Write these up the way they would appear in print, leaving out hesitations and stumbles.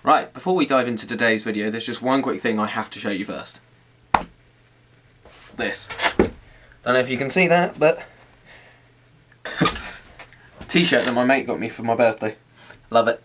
Right, before we dive into today's video, there's just one quick thing I have to show you first. This. Don't know if you can see that, but a t-shirt that my mate got me for my birthday. Love it.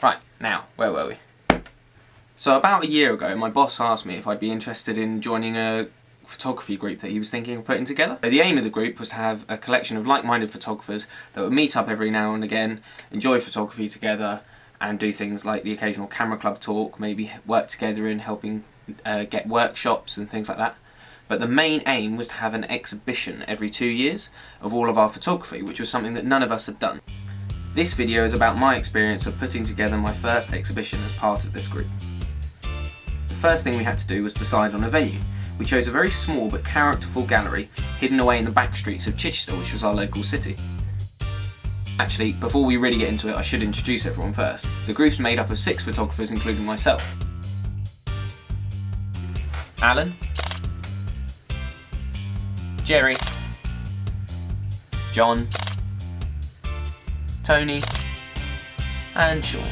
Right, now, where were we? So about a year ago, my boss asked me if I'd be interested in joining a photography group that he was thinking of putting together. The aim of the group was to have a collection of like-minded photographers that would meet up every now and again, enjoy photography together, and do things like the occasional camera club talk, maybe work together in helping get workshops and things like that. But the main aim was to have an exhibition every 2 years of all of our photography, which was something that none of us had done. This video is about my experience of putting together my first exhibition as part of this group. The first thing we had to do was decide on a venue. We chose a very small but characterful gallery hidden away in the back streets of Chichester, which was our local city. Actually, before we really get into it, I should introduce everyone first. The group's made up of 6 photographers, including myself. Alan, Jerry, John, Tony, and Sean.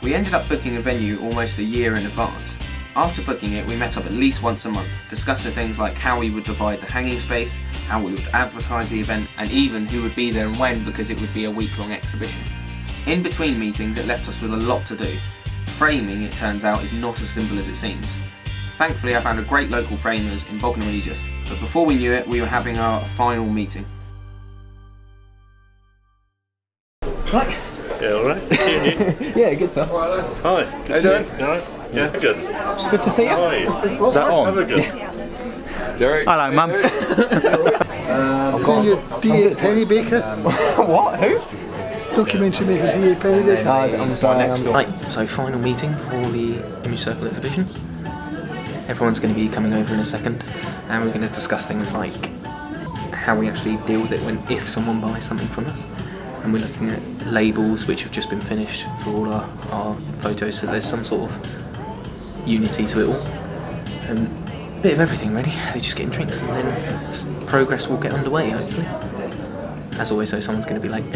We ended up booking a venue almost a year in advance. After booking it, we met up at least once a month, discussing things like how we would divide the hanging space, how we would advertise the event, and even who would be there and when, because it would be a week-long exhibition. In between meetings, it left us with a lot to do. Framing, it turns out, is not as simple as it seems. Thankfully, I found a great local framers in Bognor Regis, but before we knew it, we were having our final meeting. Right. Yeah, alright. Yeah, good sir. Hi, good to see you. Alright? Yeah, good. Good to see you. How are you? Is that on? Have a good. Jerry? Hello, Mum. D.A. Pennybaker. What? Who? Documentary maker D.A. Pennybaker. I'm sorry. Right, so final meeting for the Image Circle exhibition. Everyone's going to be coming over in a second, and we're going to discuss things like how we actually deal with it if someone buys something from us. And we're looking at labels which have just been finished for all our photos, so there's some sort of unity to it all. And a bit of everything really. They're just getting drinks and then progress will get underway hopefully. As always though, someone's going to be late.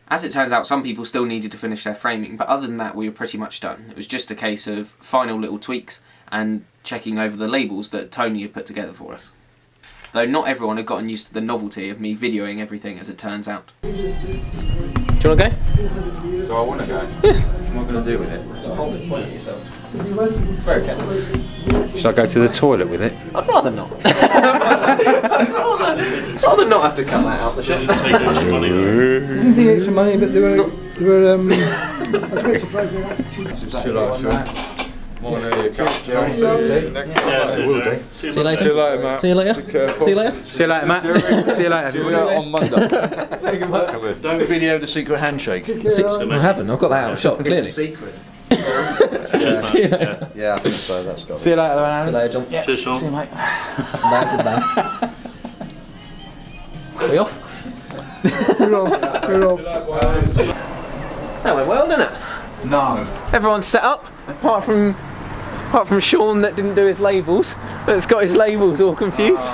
As it turns out, some people still needed to finish their framing, but other than that we were pretty much done. It was just a case of final little tweaks and checking over the labels that Tony had put together for us. Though not everyone had gotten used to the novelty of me videoing everything, as it turns out. Do you want to go? Do I want to go? Yeah. What am I going to do with it? Hold it, point at yourself. It's very technical. Should I go to the toilet with it? I'd rather not. I'd rather not have to cut that out the shot. Didn't take extra money. Didn't take extra money, but they were I was quite surprised with that. Yeah, I will do. See you later. See you later, Matt. See you later. Be careful. See you later. See you later, Matt. See you later. See you on Monday. Don't video the secret handshake. I haven't. I've got that out of shot. Clearly. It's a secret. See you later. Yeah, I think so. That's got it. See you later, Aaron. See you later, John. Yeah. Cheers, Sean. See you, mate. Bye. Are we off? We're off. That went well, didn't it? No. Everyone's set up, apart from Sean that didn't do his labels. That's got his labels all confused.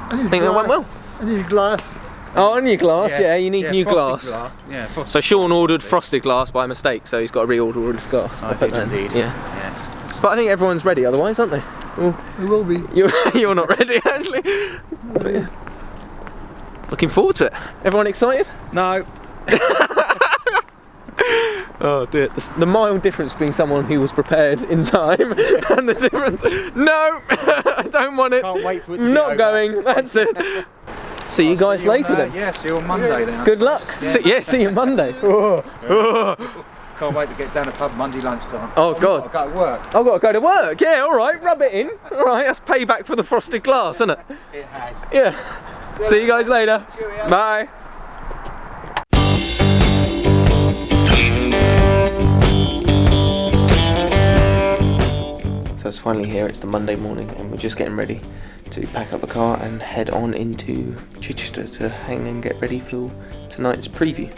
I think that went well. And his glass. Oh, on your glass, yeah, you need new glass. Yeah, frosted. So Sean ordered frosted glass by mistake, so he's got to reorder all his glass. I did indeed. Yeah. Yes. But I think everyone's ready otherwise, aren't they? We will be. You're not ready, actually. But yeah. Looking forward to it. Everyone excited? No. Oh dear, the mild difference between someone who was prepared in time and the difference, no, I don't want it, Can't wait for it to be not over. going, that's it. See you guys later then. Yeah, see you on Monday then. I Good suppose. luck. See you Monday. Can't wait to get down the pub Monday lunchtime. Oh God. I've got to work. I've got to go to work, yeah, alright, rub it in. Alright, that's payback for the frosted glass, isn't it? It has. Yeah. See you guys later. Cheerio. Bye. So it's finally here, it's the Monday morning and we're just getting ready to pack up the car and head on into Chichester to hang and get ready for tonight's preview.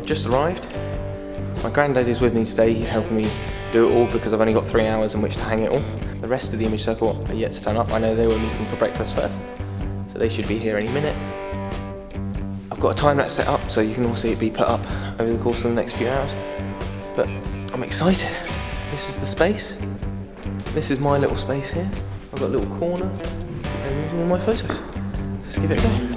just arrived. My granddad is with me today. He's helping me do it all because I've only got 3 hours in which to hang it all. The rest of the image circle are yet to turn up. I know they were meeting for breakfast first, so they should be here any minute. I've got a time lapse set up so you can all see it be put up over the course of the next few hours. But I'm excited. This is the space. This is my little space here. I've got a little corner and these are all my photos. Let's give it a go.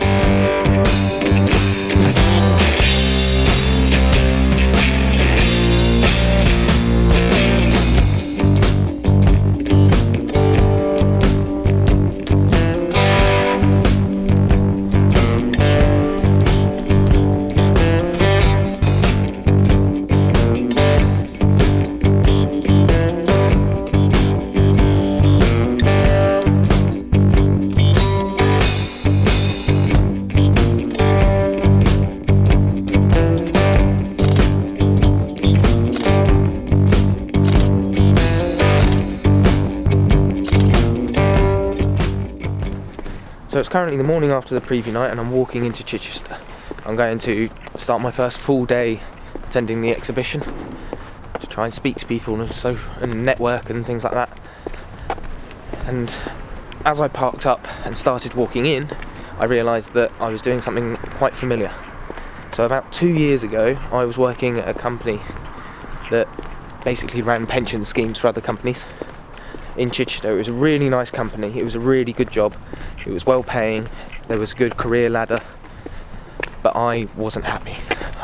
So it's currently the morning after the preview night and I'm walking into Chichester. I'm going to start my first full day attending the exhibition to try and speak to people and network and things like that. And as I parked up and started walking in, I realised that I was doing something quite familiar. So about 2 years ago, I was working at a company that basically ran pension schemes for other companies in Chichester. It was a really nice company, it was a really good job, it was well paying, there was a good career ladder, but I wasn't happy.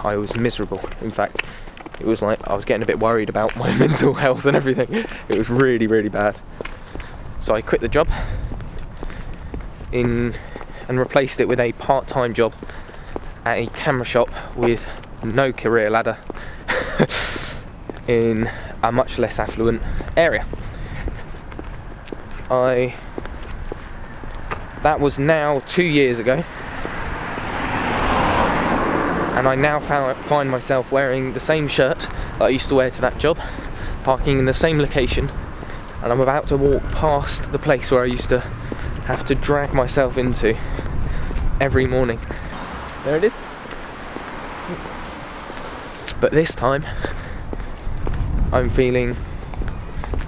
I was miserable. In fact, it was like I was getting a bit worried about my mental health and everything. It was really, really bad. So I quit the job and replaced it with a part-time job at a camera shop with no career ladder in a much less affluent area. That was now 2 years ago, and I now find myself wearing the same shirt that I used to wear to that job, parking in the same location, and I'm about to walk past the place where I used to have to drag myself into every morning. There it is. But this time, I'm feeling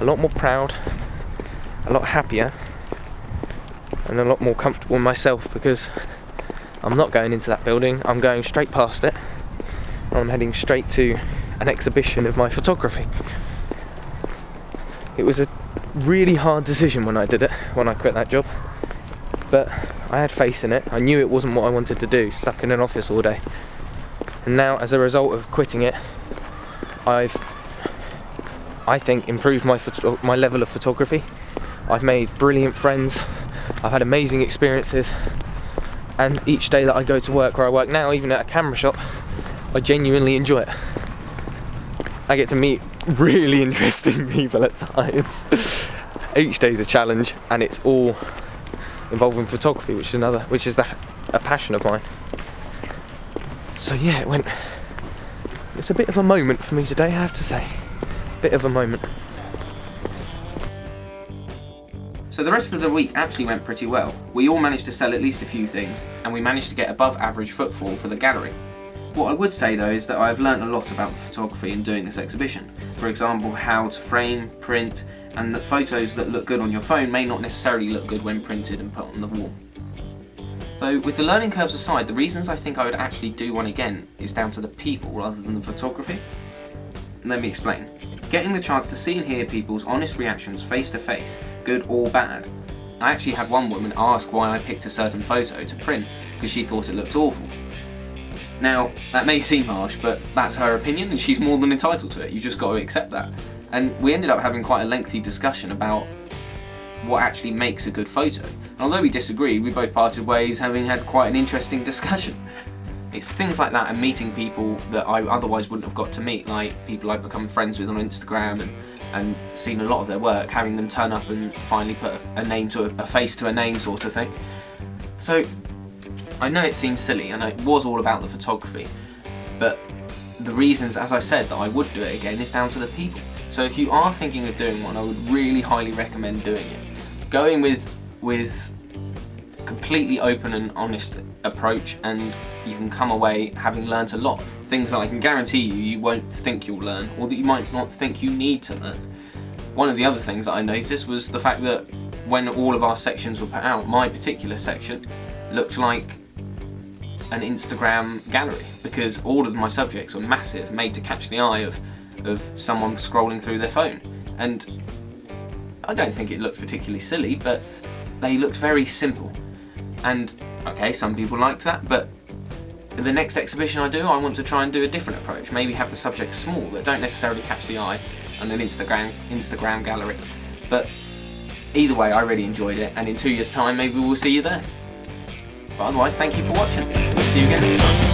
a lot more proud, a lot happier, and a lot more comfortable in myself because I'm not going into that building, I'm going straight past it. I'm heading straight to an exhibition of my photography. It was a really hard decision when I did it, when I quit that job, but I had faith in it. I knew it wasn't what I wanted to do, stuck in an office all day. And now, as a result of quitting it, I've, I think, improved my level of photography. I've made brilliant friends, I've had amazing experiences, and each day that I go to work, where I work now, even at a camera shop, I genuinely enjoy it. I get to meet really interesting people at times. Each day's a challenge, and it's all involving photography, which is a passion of mine. So yeah, it's a bit of a moment for me today, I have to say. Bit of a moment. So the rest of the week actually went pretty well. We all managed to sell at least a few things, and we managed to get above average footfall for the gallery. What I would say though is that I've learnt a lot about photography in doing this exhibition. For example, how to frame, print, and that photos that look good on your phone may not necessarily look good when printed and put on the wall. Though with the learning curves aside, the reasons I think I would actually do one again is down to the people rather than the photography. Let me explain. Getting the chance to see and hear people's honest reactions face to face, good or bad. I actually had one woman ask why I picked a certain photo to print because she thought it looked awful. Now, that may seem harsh, but that's her opinion and she's more than entitled to it. You just got to accept that. And we ended up having quite a lengthy discussion about what actually makes a good photo. And although we disagreed, we both parted ways having had quite an interesting discussion. It's things like that and meeting people that I otherwise wouldn't have got to meet, like people I've become friends with on Instagram and seen a lot of their work, having them turn up and finally put a face to a name sort of thing. So I know it seems silly and it was all about the photography, but the reasons, as I said, that I would do it again is down to the people. So if you are thinking of doing one, I would really highly recommend doing it. Going with completely open and honest approach, and you can come away having learnt a lot. things that I can guarantee you won't think you'll learn, or that you might not think you need to learn. One of the other things that I noticed was the fact that when all of our sections were put out, my particular section looked like an Instagram gallery, because all of my subjects were massive, made to catch the eye of someone scrolling through their phone. And I don't think it looked particularly silly, but they looked very simple. And okay, some people liked that, but the next exhibition I do, I want to try and do a different approach. Maybe have the subjects small, that don't necessarily catch the eye, and an Instagram gallery. But either way, I really enjoyed it, and in 2 years' time, maybe we'll see you there. But otherwise, thank you for watching. We'll see you again next time.